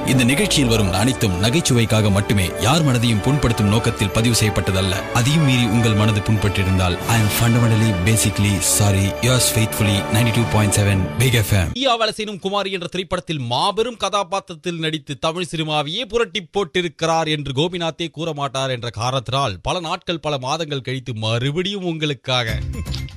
இந்த நிகழ்ச்சியில் வரும் அனைத்தும் நகைச்சுவைக்காக மட்டுமே, யார் மனதையும் புண்படுத்தும் நோக்கத்தில் பதிவு செய்யப்பட்டதல்ல. அதையும் மீறி உங்கள் மனது புண்பட்டிருந்தால் I am fundamentally basically sorry. Yours faithfully 92.7 Big FM. வலசேனும் குமாரி என்ற திரைப்படத்தில் மாபெரும் கதாபாத்திரத்தில் நடித்து தமிழ் சினிமாவையே புரட்டி போட்டிருக்கிறார் என்று கோபிநாத்தே கூற மாட்டார் என்ற காரணத்தினால் பல நாட்கள் பல மாதங்கள் கழித்து மறுபடியும் உங்களுக்காக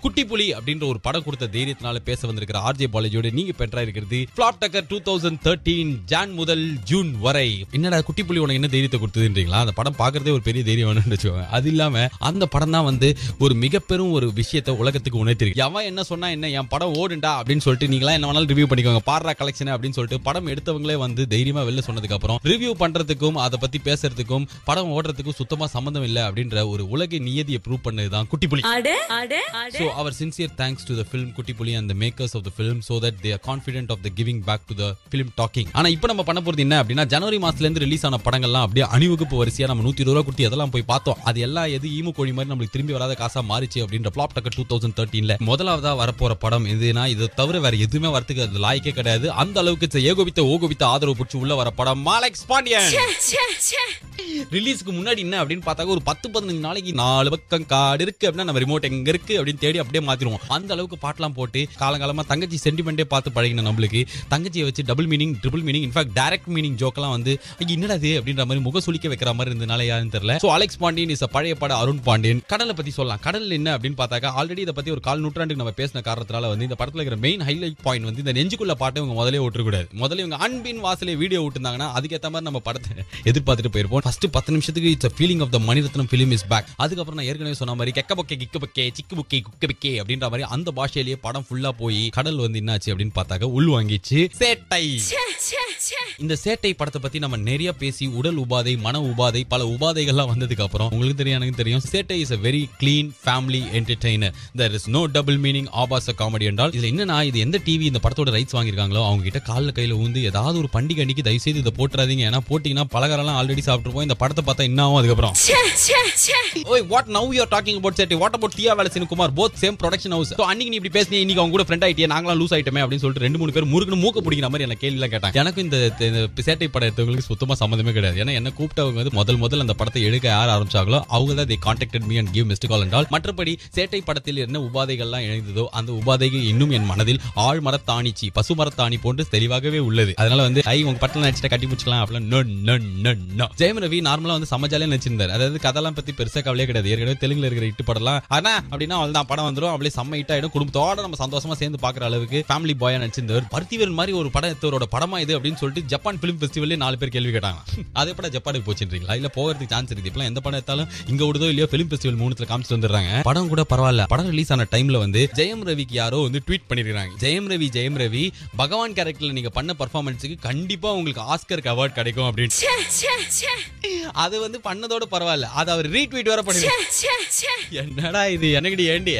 குட்டி புலி அப்படின்ற ஒரு படம் கொடுத்த தைரியத்தினால பேச வந்திருக்கிற ஆர்ஜே பாலாஜியோட நீங்க பெற்றா இருக்கிறது ஃபிளாப் டக்கர் 2013 ஜான் முதல் ஜூன் வரை. என்னடா குட்டி புலி உனக்கு என்ன தைரியத்தை கொடுத்ததுன்றீங்களா? அந்த படம் பாக்குறதே ஒரு பெரிய தைரியம் வேணும்னு வச்சுக்கோங்க. அது இல்லாம அந்த படம் தான் வந்து ஒரு மிக பெரும் ஒரு விஷயத்தை உலகத்துக்கு உணர்த்திருக்கு. அவன் என்ன சொன்னா என்ன, என் படம் ஓடுண்டா அப்படின்னு சொல்லிட்டு நீங்களா என்ன வேணாலும் ரிவ்யூ பண்ணிக்கோங்க, பாடுறா கலெக்ஷன் அப்படின்னு சொல்லிட்டு படம் எடுத்தவங்களே வந்து தைரியமா வெளில சொன்னதுக்கு அப்புறம் ரிவ்யூ பண்றதுக்கும் அதை பத்தி பேசுறதுக்கும் படம் ஓடுறதுக்கும் சுத்தமா சம்பந்தம் இல்லை அப்படின்ற ஒரு உலக நியதியை ப்ரூவ் பண்ணதுதான் குட்டி புலி. So our sincere thanks to the film Kutti Puli and the makers of the film so that they are confident of the giving back to the film talking. ஆனா இப்போ நம்ம பண்ண போறது என்ன அப்படின்னா, ஜனவரி மாசத்துல இருந்து ரிலீஸ் ஆன படங்கள்லாம் அப்படியே அணிவகுப்பு வரிசையா நம்ம 120 ரூபாய் கொடுத்து அதெல்லாம் போய் பார்த்தோம். அது எல்லாம் எது ஈமு கோழி மாதிரி நம்மளுக்கு திரும்பி வராத காசா மாறிச்சு அப்படின்ற ஃபிளாப் டக்கர் 2013ல முதலாவதா வரப்போற படம் எதுனா, இதை தவிர வேற எதுவுமே வரதுக்கு அது லாய்க்கே கிடையாது. அந்த அளவுக்கு ஏகோபித்த ஓகோபித்த ஆதரவு பிடிச்சி உள்ள வர படம் மாலெக்ஸ் பாண்டியன். ரிலீஸ்க்கு முன்னாடி என்ன அப்படின்னு பார்த்தாக்க ஒரு 10-15 நாளைக்கு 4 பக்கம் கார்டு இருக்கு அப்படின்னா நம்ம ரிமோட் எங்க இருக்கு அப்படின்னு தேடி அப்படியே மாத்திருவோம். அந்த அளவுக்கு பாட்டெல்லாம் போட்டு காலங்காலமா தங்கச்சி சென்டிமெண்டே பார்த்து பழகின நம்மளுக்கு தங்கச்சியை வச்சு double meaning triple meaning in fact direct meaning ஜோக்கெல்லாம் வந்து என்னடா இது அப்படின்ற மாதிரி முக சுளிக்க வைக்கிற மாதிரி இருந்தனால யாருன்னு தெரியல. சோ அலெக்ஸ் பாண்டியன் இஸ் பழைய பட அருண் பாண்டியன். கடலை பத்தி சொல்லலாம். கடல் என்ன அப்படின்னு பார்த்தாக்க ஆல்ரெடி இதை பத்தி ஒரு 1/4 நூற்றாண்டுக்கு நம்ம பேசின காரணத்தினால வந்து இந்த படத்துல இருக்கிற மெயின் ஹைலைட் பாயிண்ட் வந்து இந்த நெஞ்சுக்குள்ள பாட்டை இவங்க முதலே ஓட்டக்கூடாது. முதல்ல இவங்க அன்பின் வாசலே வீடியோ விட்டுருந்தாங்கன்னா அதுக்கேற்ற மாதிரி நம்ம படத்தை எதிர்பார்த்துட்டு போயிருப்போம். ஃபர்ஸ்ட் 10 நிமிஷத்துக்கு it's a feeling of the Mani Ratnam film is back. அதுக்கப்புறம் நான் ஏற்கனவே சொன்ன மாதிரி கெக்க பொக்கே கிக்க பொக்கே சிக்கு புக்கே குக்க பிக்கே அப்படின்ற மாதிரி அந்த பாஷையிலேயே படம் ஃபுல்லா போய் கடல் வந்து என்னாச்சு அப்படின்னு பார்த்தாக்க உள் வாங்கிச்சு சேட்டை. இந்த சேட்டை படத்தை பத்தி நம்ம நிறைய பேசி உடல் உபாதை மன உபாதை பல உபாதைகள்லாம் வந்ததுக்கு அப்புறம் உங்களுக்கு தெரியும் எனக்கு தெரியும் சேட்டை is a very clean family entertainer. There is no double meaning ஆபாச காமெடி என்றால் இதுல என்னன்னா, இது எந்த டிவி இந்த படத்தோட ரைட்ஸ் வாங்கியிருக்காங்களோ அவங்க கிட்ட காலில் கையில ஊந்து ஏதாவது ஒரு பண்டிகை அன்னைக்கு தயவு செய்து இதை போட்டுறாதீங்க. ஏன்னா போட்டீங்கன்னா பலகாரம் ஆல்ரெடி சாப்பிட்டுருப்போம். இந்த படத்தை பார்த்தா என்ன ஆகும் அதுக்கப்புறம். Oi what now you are talking about Settai, what about Theeya வேலசேன் Kumar, both same production house. So அன்னைக்கு நீ இப்படி பேசினீ, இன்னைக்கு அவங்க கூட ஃப்ரெண்ட் ஆயிட்டியே, நாங்களாம் லூஸ் ஆயிட்டமே அப்படின்னு சொல்லிட்டு 2-3 பேர் முறுக்குன்னு மூக்க பிடிக்கிற மாதிரி என்ன கேள்வி எல்லாம் கேட்டாங்க. எனக்கு இந்த சேட்டை படம் எடுத்தவங்களுக்கு சுத்தமா சம்மந்தமே கிடையாது. ஏன்னா என்ன கூப்பிட்டவங்க வந்து முதல் அந்த படத்தை எடுக்க யார் ஆரம்பிச்சாங்களோ அவங்க தான் they contacted me and give missed call என்றால் மற்றபடி சேட்டை படத்தில் என்ன உபாதைகள்லாம் எழுந்ததோ அந்த உபாதைகள் இன்னும் என் மனதில் ஆழ் மரத்தாணிச்சி பசு மரத்தாணி போன்று தெளிவாகவே உள்ளது. அதனால வந்து உங்க படத்துல நடிச்சிட்ட கட்டி முடிச்சுக்கலாம் அப்படின்னு ஜெயம் ரவி நார்மலா வந்து சமஜாலே நடிச்சிருந்தார். அதாவது கதெல்லாம் பத்தி பெருசா கவலையே கிடையாது. ஏற்கனவே தெலுங்குல இருக்கிற இட்டு படலாம் ஆனா அப்படின்னா அவள்தான் படம் வந்துடும், அப்படியே செம்ம ஹிட் ஆயிடும், குடும்பத்தோட நம்ம சந்தோஷமா சேர்ந்து பாக்குற அளவுக்கு ஃபேமிலி பாயா நடிச்சிருந்தவர். பருத்திவீரன் மாதிரி ஒரு படத்தோட படமா இது அப்படின்னு சொல்லிட்டு ஜப்பான் பிலிம் ஃபெஸ்டிவல்ல 4 பேர் கேள்வி கேட்டாங்க. அதே படம் ஜப்பானுக்கு போச்சுன்றீங்களா இல்ல போகிறதுக்கு சான்ஸ் இருக்கு? இப்பெல்லாம் எந்த படம் எடுத்தாலும் இங்க விடுதோ இல்லையோ பிலிம் ஃபெஸ்டிவல் 3ல காமிச்சிட்டு வந்துடுறாங்க. படம் கூட பரவாயில்ல. படம் ரிலீஸ் ஆன டைம்ல வந்து ஜெயம் ரவிக்கு யாரோ வந்து ட்வீட் பண்ணிருக்காங்க, ஜெயம் ரவி பகவான் கேரக்டர்ல நீங்க பண்ண பெர்ஃபார்மன்ஸ்க்கு கண்டிப்பா உங்களுக்கு ஆஸ்கர் அவார்ட் கிடைக்கும் அப்படின்னு. அது வந்து பண்ணதோட பரவாயில்ல, அது அவர் ரீட்வீட் வேற பண்ணிருக்காங்க. என்னடா இது எனக்கு ஏண்டி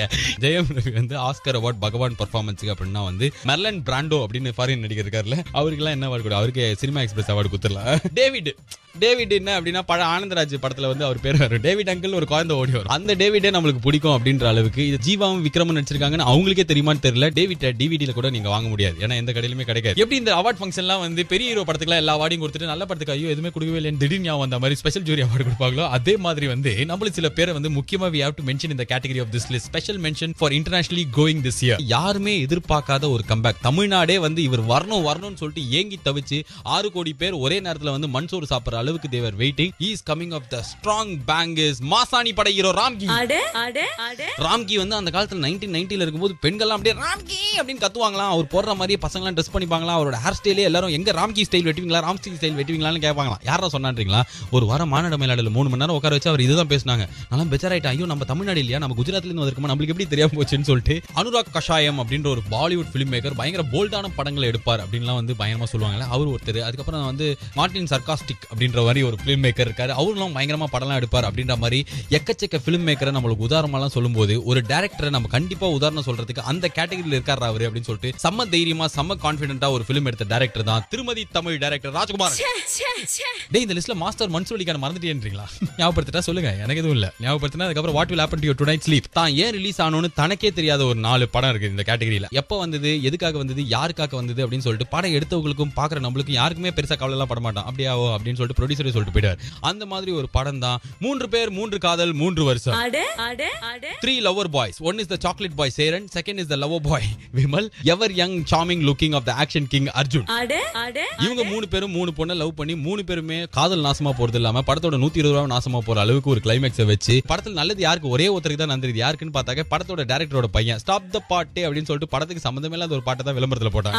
ஜெயம் ரவி வந்து ஆஸ்கர் அவார்ட் பகவான் பெர்ஃபார்மன்ஸ்க்கு அப்படின்னா வந்து மெர்லன் பிராண்டோ அப்படின்னு ஃபாரின் நடிகர் இருக்காருல்ல, அவருக்கு எல்லாம் என்ன அவார்டு கூட, அவருக்கு சினிமா எக்ஸ்பிரஸ் அவார்டு கொடுத்துடலாம். டேவிட் என்ன அப்படின்னா பழ ஆனந்தராஜ் படத்துல வந்து அவர் பேர் வரும், டேவிட் அங்கிள் ஒரு குழந்தை ஓடி வரும். அந்த டேவிடே நம்மளுக்கு பிடிக்கும் அப்படின்ற அளவுக்கு இது ஜீவாவும் விக்ரமும் நடிச்சிருக்காங்கன்னு அவங்களுக்கே தெரியுமான்னு தெரியல. டேவிட் டிவிடில கூட நீங்க வாங்க முடியாது, ஏன்னா எந்த கடையிலுமே கிடைக்காது. எப்படி இந்த அவார்ட் ஃபங்க்ஷன்லாம் வந்து பெரிய ஹீரோ படத்துக்குலாம் எல்லா அவார்டையும் கொடுத்துட்டு நல்ல படத்துக்கு ஐயோ எதுவுமே கொடுக்கவே இல்லைன்னு திடீர்னு ஞாபகம் வந்த மாதிரி ஸ்பெஷல் ஜூரி அவார்டு கொடுப்பாங்களோ அதே மாதிரி வந்து நம்மளுக்கு சில பேரை வந்து முக்கியமா we have to mention in the category of this list. Special mention for internationally going this year. யாருமே எதிர்பார்க்காத ஒரு கம்பேக். தமிழ்நாடே வந்து இவர் வரணும்னு சொல்லிட்டு ஏங்கி தவிச்சு 6 கோடி பேர் ஒரே நேரத்துல வந்து மண்சோறு சாப்பிடுற அளவுக்கு they were waiting. He is coming of the strong bangers Masani பட ஹீரோ ராம்கி. ராம்கி வந்து அந்த காலத்துல 1990ல இருக்கும்போது பெண்கள்லாம் அப்படியே ராம்கி அப்படின்னு கத்துவாங்களாம். அவர் போடுற மாதிரியே பசங்களாம் ட்ரெஸ் பண்ணிப்பாங்களாம். அவரோட ஹேர் ஸ்டைலே எல்லாரும் எங்க ராம்கி ஸ்டைல் வெட்டுவீங்களா ராம்கி ஸ்டைல் வெட்டுவீங்களான்னு கேட்பாங்களாம். யாரா சொன்னான்றீங்களா? ஒரு வாரம் மாநாடு மயிலாடுல 3 மணி நேரம் உட்கார வச்சு அவர் இதுதான் பேசினாங்க. நல்லா பெச்சராயிட்டா, ஐயோ நம்ம தமிழ்நாடு இல்லையா, நம்ம குஜராத்ல இருந்து வந்திருக்கோம், நம்மளுக்கு எப்படி தெரியாம போச்சுன்னு சொல்லிட்டு. அனுராக் கஷாயம் அப்படின்ற ஒரு பாலிவுட் ஃபிலிம் மேக்கர் பயங்கர போல்டான படங்களை எடுப்பார் அப்படின்லாம் வந்து பயங்கரமா சொல்லுவாங்கல்ல, அவர் ஒருத்தர். அதுக்கப்புறம் வந்து மார்டின் சர்காஸ்டிக் அப்படின்ற அப்படின்ற மாதிரி ஒரு பிலிம் மேக்கர் இருக்காரு. அவரும் பயங்கரமா படம்லாம் எடுப்பார் அப்படின்ற மாதிரி எக்கச்சக்க பிலிம் மேக்கரை நம்மளுக்கு உதாரணமெல்லாம் சொல்லும்போது ஒரு டைரக்டரை நம்ம கண்டிப்பா உதாரணம் சொல்றதுக்கு அந்த கேட்டகரியில் இருக்காரு அவரு அப்படின்னு சொல்லிட்டு செம்ம தைரியமா செம்ம கான்பிடென்ட்டா ஒரு பிலிம் எடுத்த டைரக்டர் தான் திருமதி தமிழ் டைரக்டர் ராஜ்குமார். டேய் இந்த லிஸ்ட்ல மாஸ்டர் மன்சூர் அலிகான் மறந்துட்டேன்றீங்களா? ஞாபகப்படுத்திட்டா சொல்லுங்க, எனக்கு எதுவும் இல்ல. ஞாபகப்படுத்தினா அதுக்கப்புறம் what will happen to you tonight sleep தான் ஏன் ரிலீஸ் ஆனோன்னு தனக்கே தெரியாத ஒரு 4 படம் இருக்கு இந்த கேட்டகரியில. எப்ப வந்தது, எதுக்காக வந்தது, யாருக்காக வந்தது அப்படின்னு சொல்லிட்டு படம் எடுத்தவங்களுக்கும் பாக்குற நம்மளுக்கும் யாருக்குமே பெருசா கவலை எல்லாம் பட மாட்டான். அப்படியாவோ அப்படின்னு சொல்லிட்டு ப்ரொடியூசரே சொல்லிட்டு போயிட்டார். அந்த மாதிரி ஒரு படம் தான் 3 பேர் 3 காதல் 3 வருஷம். 3 lover boys. One is the chocolate boy Seren, second is the lover boy Vimal, ever young charming looking of the action king Arjun. இவங்க 3 பேரும் 3 பொண்ணை லவ் பண்ணி 3 பேருமே காதல் நாசமா போறது இல்லாம படத்தோட 120 ரூபாய் நாசமா போற அளவுக்கு ஒரு கிளைமேக்ஸை வச்சு படத்துல நல்லது யாருக்கு, ஒரே ஒருத்தருக்கு தான் நந்திருது. யாருக்குன்னு பார்த்தாக்க படத்தோட டைரக்டரோட பையன் ஸ்டாப் த பாட்டு அப்படின்னு சொல்லிட்டு படத்துக்கு சம்பந்தமே இல்லாத ஒரு பாட்டை தான் விளம்பரத்துல போட்டாங்க.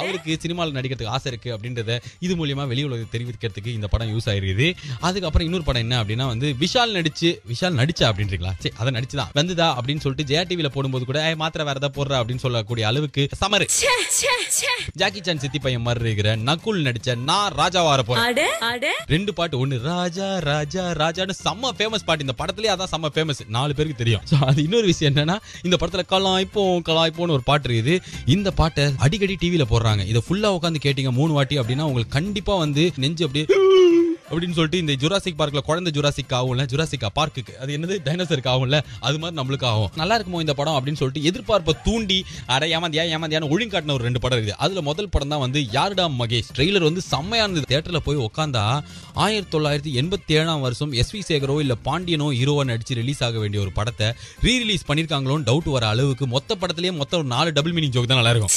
அவருக்கு சினிமாவில் நடிக்கிறதுக்கு ஆசை இருக்கு அப்படின்றத இது மூலியமா வெளி உலகத்துக்கு தெரிவிக்கிறதுக்கு இந்த படம் யூஸ் ஆயிருது. அதுக்கப்புறம் இன்னொரு படம் என்ன அப்படின்னா விஷால் நடிச்சா அப்படின்றீங்களா, சரி அதை நடிச்சுதான் வந்ததா அப்படின்னு சொல்லிட்டு ஜெயா டிவில போடும்போது கூட மாத்திர வேற ஏதாவது போடுற அப்படின்னு சொல்லக்கூடிய அளவுக்கு சமரு. ஜாக்கி சான் சித்தி பையன் மாதிரி இருக்கிற நகுல் நடிச்ச நான் ராஜா வார போறேன். 2 பாட்டு, ஒன்னு ராஜா ராஜா ராஜான்னு செம்ம ஃபேமஸ் பாட்டு. இந்த படத்துலயே அதான் செம்ம ஃபேமஸ், 4 பேருக்கு தெரியும். அது இன்னொரு விஷயம் என்னன்னா இந்த படத்துல கலாய்ப்போன்னு ஒரு பாட்டு இருக்குது. இந்த பாட்டை அடிக்கடி டிவில போடுறாங்க. இதை ஃபுல்லா உட்காந்து கேட்டீங்க 3 வாட்டி அப்படின்னா உங்களுக்கு கண்டிப்பா நெஞ்சு அப்படியே அப்படின்னு சொல்லிட்டு இந்த ஜுராசிக் பார்க்ல குழந்தை ஜுராசிக் ஆகும்ல, ஜுராசிக் பார்க்குக்கு அது என்னது டைனோசருக்கு ஆகும்ல, அது மாதிரி நம்மளுக்கு ஆகும். நல்லா இருக்குமோ இந்த படம் அப்படின்னு சொல்லிட்டு எதிர்பார்ப்பை தூண்டி அட ஏமாந்தியான ஒழுங்காட்டின ஒரு 2 படம் இருக்குது. அதுல முதல் படம் தான் யாருடா மகேஷ். ட்ரெய்லர் செம்மையானது. தியேட்டர்ல போய் உட்காந்தா 1987 வருஷம் எஸ்வி சேகரோ இல்ல பாண்டியனோ ஹீரோவா நடிச்சு ரிலீஸ் ஆக வேண்டிய ஒரு படத்தை ரீரிலீஸ் பண்ணிருக்காங்களோன்னு டவுட் வர அளவுக்கு மொத்த படத்திலேயே மொத்தம் 4 டபுள் மீனிங் ஜோக் தான் நல்லா இருக்கும்.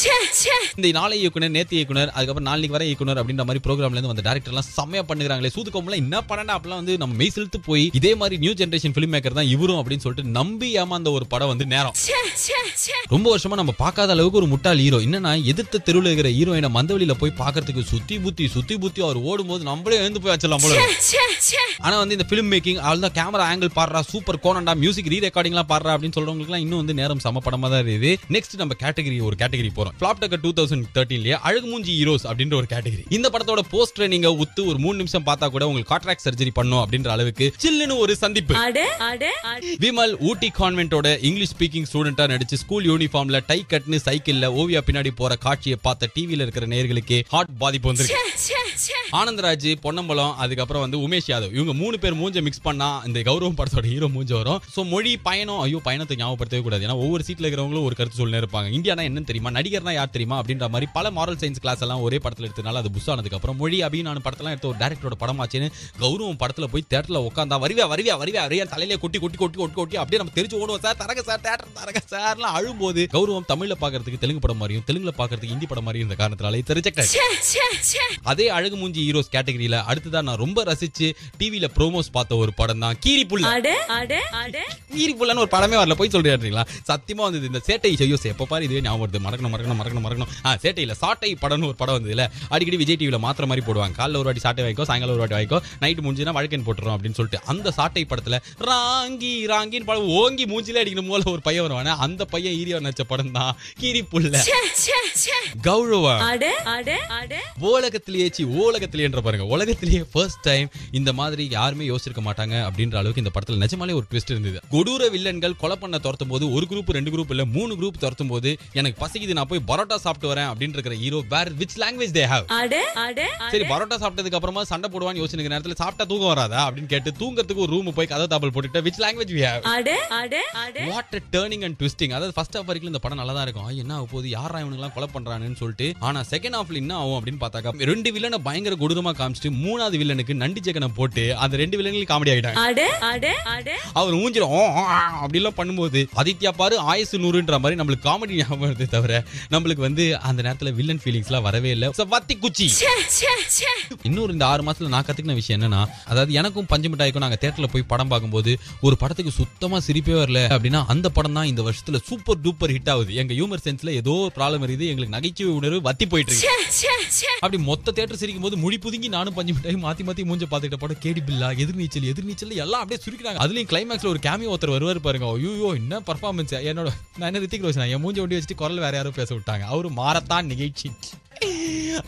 இந்த நாளை இயக்குனர், நேத்து இயக்குனர், அதுக்கப்புறம் நாளைக்கு வர இயக்குனர் அப்படின்ற மாதிரி ப்ரோக்ராம்ல இருந்து வந்த டைரக்டர் எல்லாம் செம்மையா பண்ணுறாங்களே. சூதுக்கோம்ல என்ன படம்டா அப்பெல்லாம் நம்ம மெய் செலுத்து போய் இதே மாதிரி நியூ ஜெனரேஷன் ஃபிலிம் மேக்கர் தான் இவரும் அப்படின்னு சொல்லிட்டு நம்பி ஏமாந்த ஒரு படம் நேரம். ரொம்ப வருஷமா நம்ம பார்க்காத அளவுக்கு ஒரு முட்டாள் ஹீரோ. என்னன்னா எதிர்த்த தெருவில் இருக்கிற ஹீரோயினை மந்தவெளியில போய் பார்க்கறதுக்கு சுத்தி புத்தி அவர் ஓடும்போது நம்மளே எழுந்து போய் வச்சிடலாம் போல. ஆனா இந்த ஃபிலிம் மேக்கிங் அவ்வளவுதான், கேமரா ஆங்கிள் பாடுறா, சூப்பர் கோனண்டா, மியூசிக் ரீ ரெக்கார்டிங்லாம் பாடுறா அப்படின்னு சொல்றவங்களுக்கு இன்னும் நேரம் சம படமா தான் இருக்குது. நெக்ஸ்ட் நம்ம ஒரு கேட்டகரி போறோம். ஃபிளாப் டக்கர் 2013 அழகு மூஞ்சி ஹீரோஸ் அப்படின்ற ஒரு கேட்டகரி. இந்த படத்தோட போஸ்டர் நீங்க உத்து ஒரு 3 நிமிஷம் பார்த்தா கூட உங்களுக்கு காட்ராக்ட் சர்ஜரி பண்ணும் அப்படின்ற அளவுக்கு சில்லுன்னு ஒரு சந்திப்பு. விமல் ஊட்டி கான்வென்ட்டோட இங்கிலீஷ் ஸ்பீக்கிங் ஸ்டூடெண்டா நடிச்சு ஸ்கூல் யூனிஃபார்ம்ல டை கட்னு சைக்கிள்ல ஓவியா பின்னாடி போற காட்சியை பார்த்த டிவில இருக்கிற நேயர்களுக்கு ஹார்ட் பாதிப்பு வந்திருக்கு. ஆனந்தராஜ், பொன்னம்பலம், அதுக்கப்புறம் உமேஷ் யாதவ், இவங்க 3 பேர் மூஞ்ச மிக்ஸ் பண்ணா இந்த கௌரவம் படத்தோட ஹீரோ மூஞ்ச வரும். சோ மொழி பயணம், பயணத்தை ஞாபகப்படுத்தவே கூடாது. ஏன்னா ஒவ்வொரு சீட்ல இருக்கிறவங்களும் ஒரு கருத்து சொல்ல இருப்பாங்க. இந்தியானா என்னன்னு தெரியுமா, நடிகர்னா யார் தெரியுமா அப்படின்ற மாதிரி பல மாரல் சயின்ஸ் கிளாஸ் எல்லாம் ஒரே படத்துல எடுத்தனால அது புஷ் ஆனதுக்கு அப்புறம் மொழி அபிநான படத்தெல்லாம் எடுத்த ஒரு டைரக்டரோட படமாச்சுன்னு கௌரவம் படத்துல போய் தியேட்டர்ல உட்காந்தா வருவியா தலையில கொட்டி அப்படியே நம்ம தெரிஞ்சு ஓடுவோம். சார் தரங்க சார், தியேட்டர் தரங்க சார்லாம் அழும்போது கௌரவம் தமிழ்ல பாக்குறதுக்கு தெலுங்கு படம் மாதிரியும் தெலுங்குல பாக்குறதுக்கு ஹிந்தி படம் மாதிரியும் இந்த காரணத்தினால அதே அழகு மூஞ்சி ஹீரோஸ் கேட்டகரியில அடுத்ததான் நான் ரொம்ப ரசிச்சு டிவில ப்ரோமோஸ் பார்த்த ஒரு படம் தான் கீரி புள்ள. ஒரு படமே வரல, போய் சொல்றீங்களா? சத்தியமா இந்த சேட்டை செய்யோ எப்ப பாரு இதுவே ஞாபகம் மறக்கணும். சேட்டையில சாட்டை படம்னு ஒரு படம் வந்ததுல அடிக்கடி விஜய் டிவில மாத்திர மாதிரி போடுவாங்க. காலைல ஒரு வாட்டி சாட்டை வாய்க்கோ, சாயங்காலம் ஒரு வாட்டி வாய்க்கோ, நைட்டு முடிஞ்சுன்னா வழக்கன் போட்டுறோம் அப்படின்னு சொல்லிட்டு அந்த சாட்டை படத்துல ராங்கின்னு படம் ஓங்கி மூஞ்சில அடிக்கணும் போல ஒரு பையன் வருவானே, அந்த பையன் ஹீரோ நடிச்ச படம் தான் கீரி புள்ள. கௌரவா ஓலகத்திலேயே பாருங்க, உலகத்திலேயே ஃபர்ஸ்ட் டைம் இந்த மாதிரி யாருமே யோசிச்சிருக்க மாட்டாங்க அப்படின்ற அளவுக்கு இந்த படத்துல நிஜமாலே ஒரு ட்விஸ்ட் இருந்தது. கொடூர வில்லன்கள் கொலை பண்ண துரத்தும் போது ஒரு குரூப் 2 குரூப் இல்ல 3 குரூப் துரத்தும் போது எனக்கு பசிக்குது நான் போய் பரோட்டா சாப்பிட்டு வரேன் அப்படின்னு இருக்கிற hero where which language they have. சரி பரோட்டா சாப்பிட்டதுக்கு அப்புறமா சண்டை போடுவான்னு யோசிக்கிற நேரத்துல சாப்பிட்டா தூக்கம் வராதா அப்படின்னு கேட்டு தூங்கறதுக்கு ஒரு ரூம் போய் கதை தாபல் போட்டுட்டு which language we have. What a turning and twisting. அதாவது ஃபர்ஸ்ட் ஹாஃப் வரைக்கும் இந்த படம் நல்லா தான் இருக்கும். என்ன ஆக போகுது, யாரா இவனுங்க எல்லாம் கொலை பண்றானுன்னு சொல்லிட்டு. ஆனா செகண்ட் ஹாஃப்ல என்ன ஆகும் அப்படின்னு பார்த்தாக்கா 2 வில்லனை பயங்கர கொடூரமா காமிச்சிட்டு 3வது வில்லனுக்கு நண்டி ஜெகனை போட்டு அந்த 2 வில்லன்களும் காமெடி ஆயிட்டாங்க. அவர் மூஞ்சில அப்படி எல்லாம் பண்ணும்போது ஆதித்யா பாரு ஆயுசு 100ன்ற மாதிரி நம்மளுக்கு காமெடி ஞாபகம் வருது தவிர நம்மளுக்கு அந்த நேரத்துல வில்லன் ஃபீலிங்ஸ் எல்லாம் வரவே இல்லை. வத்தி குச்சி. இன்னொரு இந்த 6 மாசத்துல நான் கத்துக்கின விஷயம் என்னன்னா, அதாவது எனக்கும் பஞ்சு மிட்டாய்க்கும் நாங்க தியேட்டர்ல போய் படம் பார்க்கும்போது ஒரு படத்துக்கு சுத்தமா சிரிப்பே வரல அப்படின்னா அந்த படம் தான் இந்த வருஷத்துல சூப்பர் டூப்பர் ஹிட் ஆகுது. எங்க ஹியூமர் சென்ஸ்ல ஏதோ ஒரு ப்ராப்ளம் இருக்குது, எங்களுக்கு நகைச்சுவை உணர்வு வத்தி போயிட்டு இருக்கு. அப்படி மொத்த தியேட்டர் சிரிக்கும் போது முடி புதுங்கி நானும் பஞ்சு மிட்டாய் மாத்தி மூஞ்ச பாத்துக்கிட்ட படம் கேடி பில்லா, எதிர்நீச்சல் எல்லாம் அப்படியே சுருக்கிறாங்க. அதுலயும் கிளைமேக்ஸ்ல ஒரு கேமியோ ஒருத்தர் வருவாரு பாருங்க, ஐயோ என்ன பர்ஃபார்மன்ஸ். என்னோட நான் ரித்திக் ரோஷன் என் மூஞ்ச ஒண்டி வச்சுட்டு குரல் வேற யாரும் பேச விட்டாங்க. அவரு மாரத்தான் நிகழ்ச்சி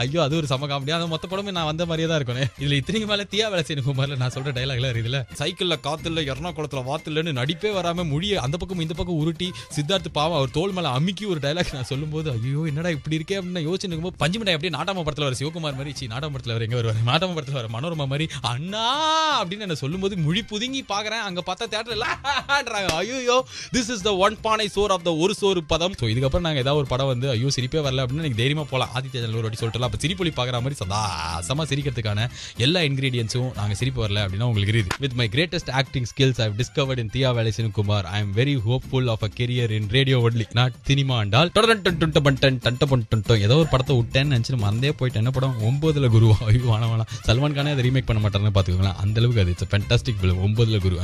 ஐயோ அது ஒரு சம காமெடி. அந்த மொத்த படமே நான் வந்த மாதிரியே தான் இருக்கும். இதுல இத்தனைக்கு மேல தியா வேலை செய்யணும் குமார்ல நான் சொல்ற டைலாக்ல இதுல சைக்கிள்ல காத்துல எர்ணாகுளத்துல வாத்துலன்னு நடிப்பே வராம முடிய அந்த பக்கம் இந்த பக்கம் உருட்டி சித்தார்த்து பாவம் அவர் தோல் மேல அமுக்கி ஒரு டைலாக் நான் சொல்லும் போது ஐயோ என்னடா இப்படி இருக்கே அப்படின்னு யோசிச்சு இருக்கும்போது பஞ்சுமண்டை அப்படியே நாட்டாம படத்துல வர சிவகுமார் மாதிரி நாட்டாம படத்துல வர எங்க வருவாரு நாட்டாம படத்துல வர மனோரமா மாதிரி அண்ணா அப்படின்னு என்ன சொல்லும் போது முழி புதுங்கி பாக்குறேன். அங்க பார்த்தா தியேட்டர்ல ஐயோ திஸ் இஸ் த ஒன் பானை சோர் ஆஃப் த ஒரு சோறு பதம். ஸோ இதுக்கப்புறம் நாங்க ஏதாவது ஒரு படம் வந்து ஐயோ சிரிப்பே வரல அப்படின்னு எனக்கு தைரியமா போலாம். ஆதித்யா சேனல் ஒரு வாட்டி சொல்லிட்டு அப்ப சிரிப்பொலி பாக்குற மாதிரி சதாசமா சிரிக்கிறதுக்கான எல்லா இன்கிரீடியன்ஸும் நாங்க சிரிப்பு வரல அப்படின்னா உங்களுக்கு இருக்குது. With my greatest acting skills I have discovered in Theeya Velai Seiyyanum Kumar I am very hopeful of a career in radio only not cinema and all. ஏதோ ஒரு படத்தை விட்டேன்னு நினைச்சு மறந்தே போயிட்டு என்ன படம் 9ல குரு. ஐயோ வேணாம் சல்மான் கானே அதை ரீமேக் பண்ண மாட்டாருன்னு பாத்துக்கோங்களேன். அந்த அளவுக்கு அது இட்ஸ் ஃபேண்டாஸ்டிக் ஃபிலிம் 9ல குரு.